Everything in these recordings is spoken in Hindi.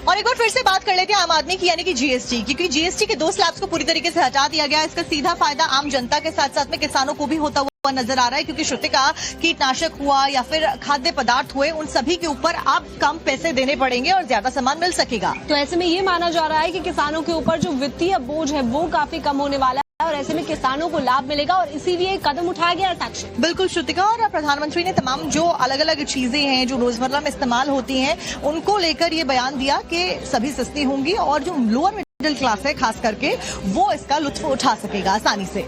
और एक बार फिर से बात कर लेते हैं आम आदमी की, यानी कि जीएसटी, क्योंकि जीएसटी के 2 स्लैब्स को पूरी तरीके से हटा दिया गया। इसका सीधा फायदा आम जनता के साथ साथ में किसानों को भी होता हुआ नजर आ रहा है, क्योंकि श्रुतिका कीटनाशक हुआ या फिर खाद्य पदार्थ हुए, उन सभी के ऊपर आप कम पैसे देने पड़ेंगे और ज्यादा सामान मिल सकेगा। तो ऐसे में ये माना जा रहा है कि किसानों के ऊपर जो वित्तीय बोझ है वो काफी कम होने वाला है और ऐसे में किसानों को लाभ मिलेगा और इसीलिए कदम उठाया गया टैक्स। बिल्कुल श्रुतिका, और प्रधानमंत्री ने तमाम जो अलग अलग चीजें हैं जो रोजमर्रा में इस्तेमाल होती हैं उनको लेकर ये बयान दिया कि सभी सस्ती होंगी और जो लोअर मिडिल क्लास है खास करके वो इसका लुत्फ उठा सकेगा आसानी से।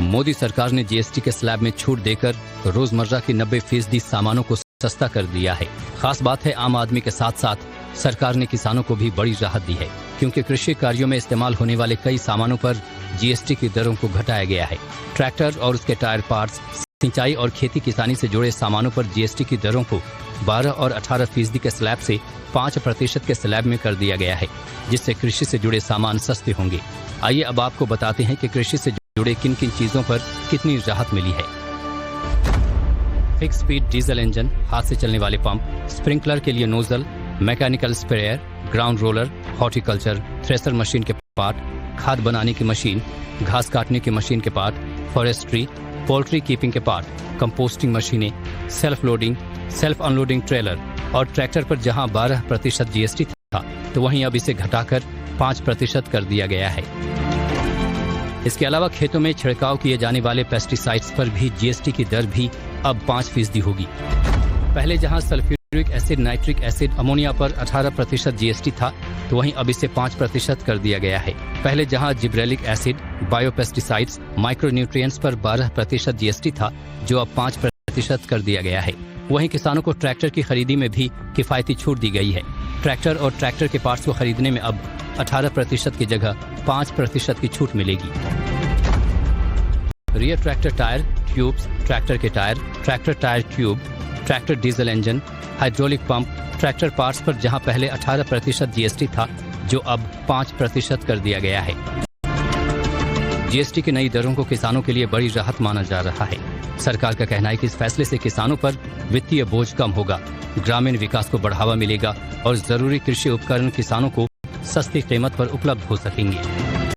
मोदी सरकार ने जीएसटी के स्लैब में छूट देकर रोजमर्रा की 90% सामानों को सस्ता कर दिया है। खास बात है, आम आदमी के साथ साथ सरकार ने किसानों को भी बड़ी राहत दी है, क्योंकि कृषि कार्यों में इस्तेमाल होने वाले कई सामानों पर जीएसटी की दरों को घटाया गया है। ट्रैक्टर और उसके टायर पार्ट्स, सिंचाई और खेती किसानी से जुड़े सामानों पर जीएसटी की दरों को 12 और 18% के स्लैब से 5% के स्लैब में कर दिया गया है, जिससे कृषि से जुड़े सामान सस्ते होंगे। आइए अब आपको बताते हैं कि कृषि से जुड़े किन किन चीजों पर कितनी राहत मिली है। फिक्स स्पीड डीजल इंजन, हाथ से चलने वाले पंप, स्प्रिंकलर के लिए nozzle, mechanical sprayer, ground roller, horticulture, thresher machine के पार्ट, खाद बनाने की मशीन, घास काटने की मशीन के पार्ट, फॉरेस्ट्री, पोल्ट्री कीपिंग के पार्ट, कंपोस्टिंग मशीनें, self loading, self unloading trailer और ट्रैक्टर पर जहां 12% जीएसटी था तो वहीं अब इसे घटाकर 5% कर दिया गया है। इसके अलावा खेतों में छिड़काव किए जाने वाले पेस्टिसाइड्स पर भी जीएसटी की दर भी अब 5% होगी। पहले जहां sulphuric acid, nitric acid, ammonia पर 18% जीएसटी था तो वहीं अब इसे 5% कर दिया गया है। पहले जहां जिब्रेलिक एसिड, बायोपेस्टिसाइड्स, माइक्रोन्यूट्रिएंट्स पर 12% जीएसटी था जो अब 5% कर दिया गया है। वहीं किसानों को ट्रैक्टर की खरीदी में भी किफायती छूट दी गई है। ट्रैक्टर और ट्रैक्टर के पार्ट्स को खरीदने में अब 18% की जगह 5% की छूट मिलेगी। Rear tractor tyre tubes, tractor के tyre, tractor tyre tube, tractor diesel engine, hydraulic pump, tractor parts पर जहां पहले 18% जीएसटी था जो अब 5% कर दिया गया है। जीएसटी की नई दरों को किसानों के लिए बड़ी राहत माना जा रहा है। सरकार का कहना है कि इस फैसले से किसानों पर वित्तीय बोझ कम होगा, ग्रामीण विकास को बढ़ावा मिलेगा और जरूरी कृषि उपकरण किसानों को सस्ती कीमत पर उपलब्ध हो सकेंगे।